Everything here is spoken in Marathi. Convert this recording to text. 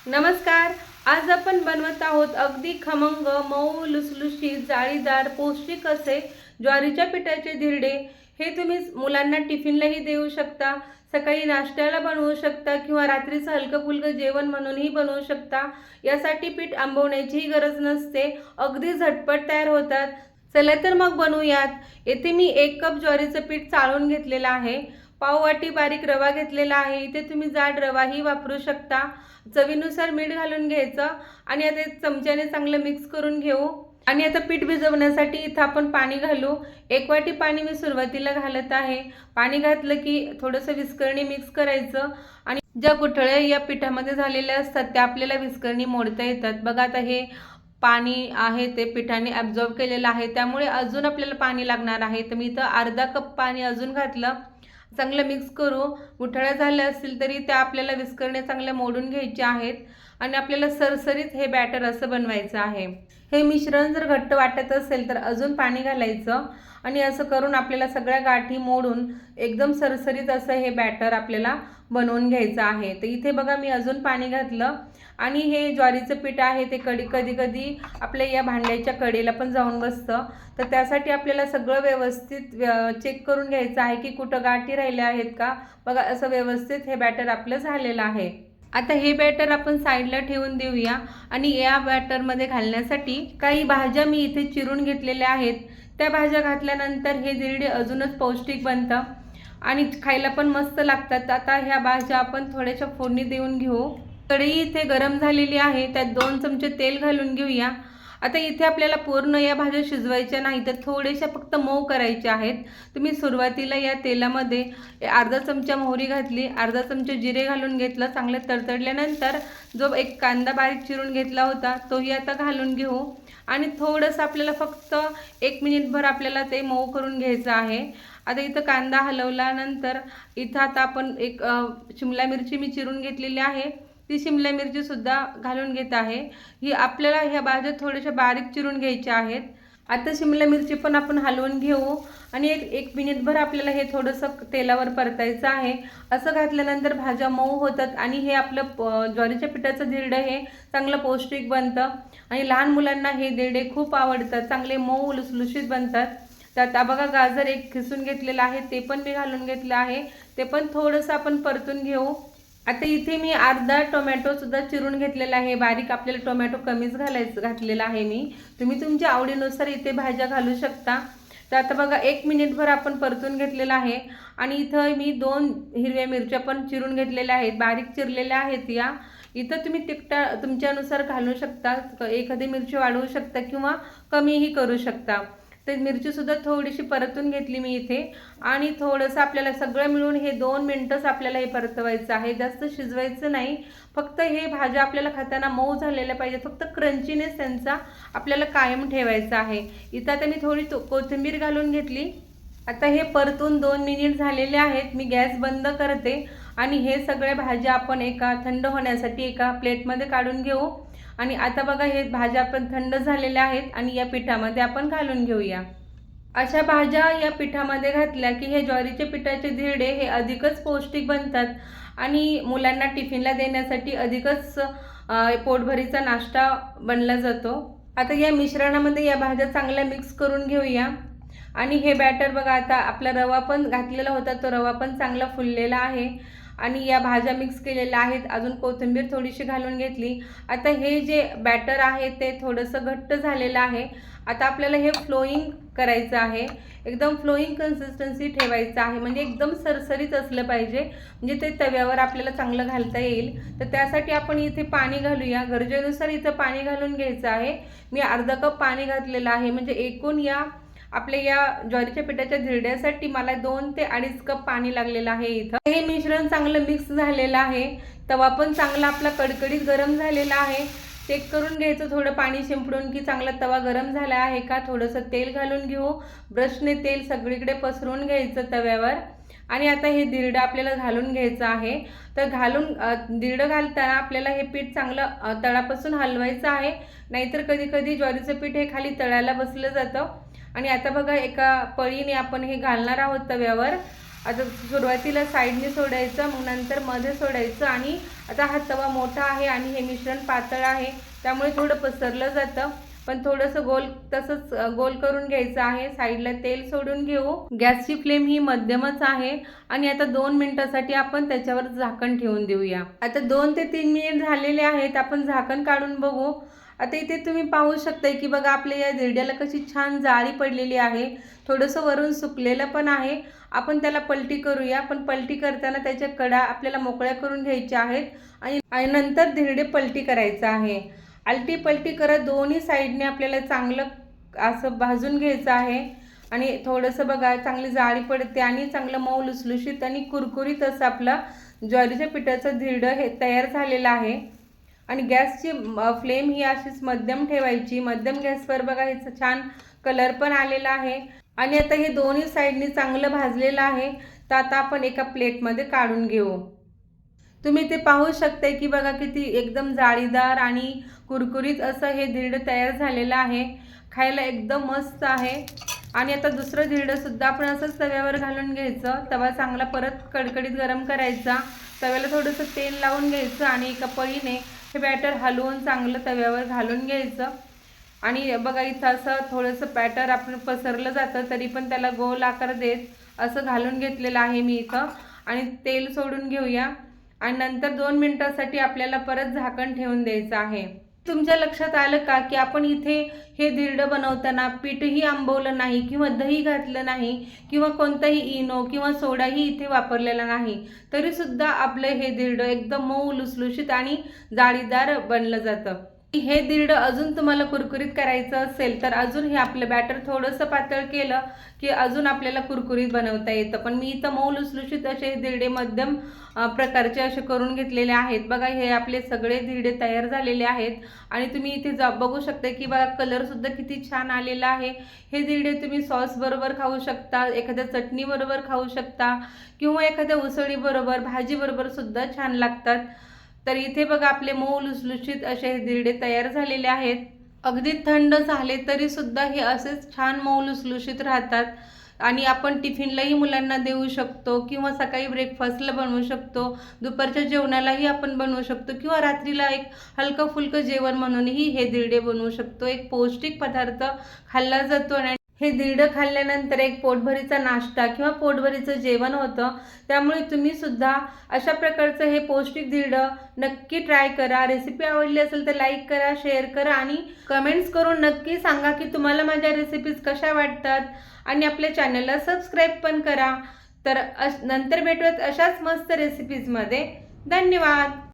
नमस्कार. आज आपण बनवत आहोत अगदी खमंग, मऊ, लुसलुशीत, जाळीदार, पौष्टिक असे ज्वारीच्या पिठाचे धिरडे. हे तुम्ही मुलांना टिफिनलाही देऊ शकता, सकाळी नाश्त्याला बनवू शकता किंवा रात्रीचं हलकं-फुलकं जेवण म्हणूनही बनवू शकता. यासाठी पीठ आंबवण्याचीही गरज नसते, अगदी झटपट तयार होतात. चला तर मग बनवूयात. येथे मी 1 कप ज्वारीचं पीठ चाळून घेतलेलं आहे. पाव वाटी बारीक रवा घेतलेला आहे. इथे तुम्ही जाड रवाही वापरू शकता. चवीनुसार मीठ घालून घ्यायचं आणि आता चमच्याने चांगलं मिक्स करून घेऊ. आणि आता पीठ भिजवण्यासाठी इथं आपण पाणी घालू. 1 वाटी पाणी मी सुरुवातीला घालत आहे. पाणी घातलं की थोडंसं विस्करणी मिक्स करायचं आणि ज्या गुठळ्या या पिठामध्ये झालेल्या असतात त्या आपल्याला विस्करणी मोडता येतात. बघा आता हे पाणी आहे ते पिठाने ॲब्झॉर्ब केलेलं आहे, त्यामुळे अजून आपल्याला पाणी लागणार आहे. तर मी इथं अर्धा कप पाणी अजून घातलं. चांगलं मिक्स करू. गुठळ्या झाल्या असतील तरी त्या आपल्याला विस्करणे चांगल्या मोडून घ्यायच्या आहेत आणि आपल्याला सरसरीत हे बॅटर असं बनवायचं आहे. हे मिश्रण जर घट्ट वाटत असेल तर अजून पाणी घालायचं आणि असं करून आपल्याला सगळ्या गाठी मोडून एकदम सरसरीत असं हे बॅटर आपल्याला बनवून घ्यायचं आहे. तर इथे बघा मी अजून पाणी घातलं आणि हे ज्वारीचं पीठ आहे ते कधी कधी आपल्या या भांड्याच्या कडेला पण जाऊन बसतं. तर त्यासाठी आपल्याला सगळं व्यवस्थित चेक करून घ्यायचं आहे की कुठं गाठी राहिल्या आहेत का. बघा असं व्यवस्थित हे बॅटर आपलं झालेलं आहे. आता हे बॅटर आपण साईडला ठेवून देऊया आणि या बॅटरमध्ये घालण्यासाठी काही भाज्या मी इथे चिरून घेतलेल्या आहेत. त्या भाज्या घातल्यानंतर हे धिरडे अजूनच पौष्टिक बनतं आणि खायला पण मस्त लागतात. आता ह्या भाज्या आपण थोड्याशा फोडणी देऊन घेऊ. कढई इथे गरम झालेली आहे, त्यात 2 चमचे तेल घालून घेऊया. आता इथे आपल्याला पूर्ण या भाज्या शिजवायच्या नाही, तर थोड्याशा फक्त मऊ करायच्या आहेत. तुम्ही सुरुवातीला या तेलामध्ये अर्धा चमचा मोहरी घातली, अर्धा चमचा जिरे घालून घेतलं. चांगले तडतडल्यानंतर जो एक कांदा बारीक चिरून घेतला होता तोही आता घालून घेऊ आणि थोडंसं आपल्याला फक्त 1 मिनिटभर आपल्याला ते मऊ करून घ्यायचं आहे. आता इथं कांदा हलवल्यानंतर इथं आता आपण एक शिमला मिरची मी चिरून घेतलेली आहे, ती शिमला मिरचीसुद्धा घालून घेत आहे. ही आपल्याला ह्या भाज्या थोड्याशा बारीक चिरून घ्यायच्या आहेत. आता शिमला मिरची पण आपण हलवून घेऊ आणि एक मिनिटभर आपल्याला हे थोडंसं तेलावर परतायचं आहे. असं घातल्यानंतर भाज्या मऊ होतात आणि हे आपलं ज्वारीच्या पिठाचं धिरडं हे चांगलं पौष्टिक बनतं आणि लहान मुलांना हे धिरडे खूप आवडतात. चांगले मऊ लुसलुशीत बनतात. तर आता बघा गाजर एक खिसून घेतलेलं आहे, ते पण मी घालून घेतलं आहे. ते पण थोडंसं आपण परतून घेऊ. आता इथे मी अर्धा टोमॅटोसुद्धा चिरून घेतलेला आहे. बारीक आपल्याला टोमॅटो कमीच घातलेला आहे मी. तुम्ही तुमच्या आवडीनुसार इथे भाज्या घालू शकता. तर आता बघा 1 मिनिटभर आपण परतून घेतलेलं आहे आणि इथं मी 2 हिरव्या मिरच्या पण चिरून घेतलेल्या आहेत, बारीक चिरलेल्या आहेत या. इथं तुम्ही तिखट तुमच्यानुसार घालू शकता. एखादी मिरची वाढवू शकता किंवा कमीही करू शकता. तर मिरचीसुद्धा थोडीशी परतून घेतली मी इथे आणि थोडंसं आपल्याला सगळं मिळून हे 2 मिनटंच आपल्याला हे परतवायचं आहे, जास्त शिजवायचं नाही. फक्त हे भाज्या आपल्याला खाताना मऊ झालेल्या पाहिजे, फक्त क्रंचीनेस त्यांचा आपल्याला कायम ठेवायचा आहे. इथं आता मी थोडी कोथिंबीर घालून घेतली. आता हे परतून 2 मिनिट झालेले आहेत. मी गॅस बंद करते आणि हे सगळ्या भाज्या आपण एका थंड होण्यासाठी एका प्लेटमध्ये काढून घेऊ. आणि आता बघा हे भाज्या पण थंड झालेल्या आहेत आणि या पिठामध्ये आपण घालून घेऊया. अशा भाज्या या पिठामध्ये घातल्या की हे ज्वारीचे पिठाचे धिरडे हे अधिकच पौष्टिक बनतात आणि मुलांना टिफिनला देण्यासाठी अधिकच पोटभरीचा नाश्ता बनला जातो. आता या मिश्रणामध्ये या भाज्या चांगल्या मिक्स करून घेऊया आणि हे बॅटर बघा आता आपला रवा पण घातलेला होता, तो रवा पण चांगला फुललेला आहे आणि या भाज्या मिक्स केलेल्या आहेत. अजून कोथिंबीर थोडीशी घालून घेतली. आता हे जे बॅटर आहे ते थोडंसं घट्ट झालेलं आहे. आता आपल्याला हे फ्लोईंग करायचं आहे, एकदम फ्लोईंग कन्सिस्टन्सी ठेवायचं आहे, म्हणजे एकदम सरसरीत असलं पाहिजे, म्हणजे ते तव्यावर आपल्याला चांगलं घालता येईल. तर त्यासाठी आपण इथे पाणी घालूया. गरजेनुसार इथं पाणी घालून घ्यायचं आहे. मी अर्धा कप पाणी घातलेलं आहे, म्हणजे एकूण या आपल्या या ज्वारीच्या पिठाच्या धिरड्यासाठी मला 2 ते 2.5 कप पाणी लागलेलं आहे. इथं हे मिश्रण चांगलं मिक्स झालेलं आहे. तवा पण चांगला आपला कडकडीत गरम झालेला आहे. चेक करून घ्यायचं थोडं पाणी शिंपडून की चांगला तवा गरम झाला आहे का. थोडंसं तेल घालून घेऊ. ब्रशने तेल सगळीकडे पसरून घ्यायचं तव्यावर आणि आता हे धिरडं आपल्याला घालून घ्यायचं आहे. तर धिरडं घालताना आपल्याला हे पीठ चांगलं तळापासून हलवायचं आहे, नाहीतर कधी ज्वारीचं पीठ हे खाली तळायला बसलं जातं. आणि आता बघा एका पळीने आपण हे घालणार आहोत तव्यावर. आता सुरुवातीला साईडने सोडायचं, मग नंतर मध्ये सोडायचं. आणि आता हा तवा मोठा आहे आणि हे मिश्रण पातळ आहे, त्यामुळे थोडं पसरलं जातं. पण थोडंसं गोल तसंच गोल करून घ्यायचं आहे. साईडला तेल सोडून घेऊ. गॅसची फ्लेम ही मध्यमच आहे. आणि आता 2 मिनिटासाठी आपण त्याच्यावर झाकण ठेवून देऊया. आता 2 ते 3 मिनिट झालेले आहेत. आपण झाकण काढून बघू. आता इथे तुम्ही पाहू शकताय की बघा आपल्या या धिरड्याला कशी छान जाळी पडलेली आहे. थोडंसं वरून सुकलेलं पण आहे. आपण त्याला पलटी करूया, पण पलटी करताना त्याच्या कडा आपल्याला मोकळ्या करून घ्यायच्या आहेत आणि नंतर धिरडे पलटी करायचं आहे. आलटी पलटी करत दोन्ही साईडने आपल्याला चांगलं असं भाजून घ्यायचं आहे. आणि थोडंसं बघा चांगली जाळी पडते आणि चांगलं मऊ लुसलुशीत आणि कुरकुरीत असं आपला ज्वारीच्या पिठाचं धिरडं हे तयार झालेलं आहे. आणि गॅसची फ्लेम ही अशीच मध्यम ठेवायची. मध्यम गॅसवर बघा ह्याचा छान कलर पण आलेला आहे. आणि आता हे दोन्ही साईडनी चांगलं भाजलेलं आहे. तर आता आपण एका प्लेटमध्ये काढून घेऊ. तुम्ही ते पाहू शकताय की बघा किती एकदम जाळीदार आणि कुरकुरीत असं हे धिरडं तयार झालेलं आहे. खायला एकदम मस्त आहे. आणि आता दुसरं धिरडं सुद्धा आपण असंच तव्यावर घालून घ्यायचं. तवा चांगला परत कडकडीत गरम करायचा. तव्याला थोडंसं तेल लावून घ्यायचं आणि एका पळीने हे बॅटर हलवून चांगलं तव्यावर घालून घ्यायचं. आणि बघा इथं असं थोडंसं बॅटर आपण पसरलं जातं, तरी पण त्याला गोल आकार देत असं घालून घेतलेलं आहे मी इथं. आणि तेल सोडून घेऊया. आणि नंतर 2 मिनिटासाठी आपल्याला परत झाकण ठेवून द्यायचं आहे. तुमच्या लक्षात आलं का की आपण इथे हे धिरडं बनवताना पीठही आंबवलं नाही किंवा दही घातलं नाही किंवा कोणताही इनो किंवा सोडाही इथे वापरलेला नाही, तरी सुद्धा आपलं हे धिरडं एकदम मऊ लुसलुशीत आणि जाळीदार बनलं जातं. हे धिरडं अजून तुम्हाला कुरकुरीत करायचं असेल तर अजून हे आपलं बॅटर थोडंसं पातळ केलं की अजून आपल्याला कुरकुरीत बनवता येतं. पण मी इथं मऊ लुसलुशीत असे धिरडे मध्यम प्रकारचे असे करून घेतलेले आहेत. बघा हे आपले सगळे धिरडे तयार झालेले आहेत. आणि तुम्ही इथे बघू शकता की बघा कलरसुद्धा किती छान आलेला आहे. हे धिरडे तुम्ही सॉस बरोबर खाऊ शकता, एखाद्या चटणी बरोबर खाऊ शकता किंवा एखाद्या उसळी बरोबर, भाजी बरोबर सुद्धा छान लागतात. तर इथे बघा आपले मऊ लुसलुशीत असे हे धिरडे तयार झालेले आहेत. अगदी थंड झाले तरी सुद्धा हे असेच छान मऊ लुसलुशीत राहतात. आणि आपण टिफिनलाही मुलांना देऊ शकतो किंवा सकाळी ब्रेकफास्टला बनवू शकतो, दुपारच्या जेवणालाही आपण बनवू शकतो किंवा रात्रीला एक हलकं फुलकं जेवण म्हणूनही हे धिरडे बनवू शकतो. एक पौष्टिक पदार्थ खाल्ला जातो आणि हे धिरडं खाल्ल्यानंतर एक पोटभरीचा नाश्ता किंवा पोटभरीचं जेवण होतं. त्यामुळे तुम्ही सुद्धा अशा प्रकारचं हे पौष्टिक धिरडं नक्की ट्राय करा. रेसिपी आवडली असेल तर लाईक करा, शेअर करा आणि कमेंट्स करून नक्की सांगा की तुम्हाला माझ्या रेसिपीज कशा वाटतात. आणि आपल्या चॅनलला सबस्क्राईब पण करा. तर नंतर भेटूयात अशाच मस्त रेसिपीजमध्ये. धन्यवाद.